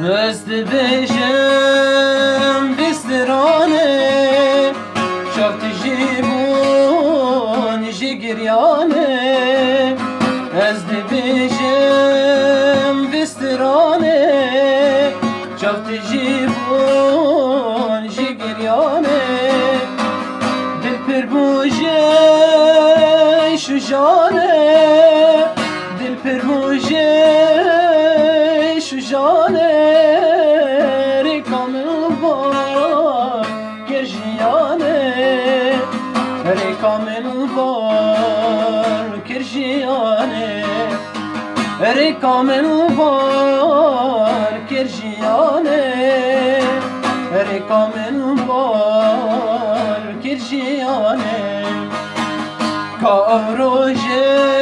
Ez dibêjim bîstiranê Çavtî jî bûn jî giryanê Ez dibêjim bîstiranê Çavtî jî bûn jî giryanê Dil pir bû jê şujanê Dil pir bû jê şujanê Rêka min var kirjiyanê Rêka min var kirjiyanê Rêka min var kirjiyanê Rêka min var kirjiyanê Ka ev rojê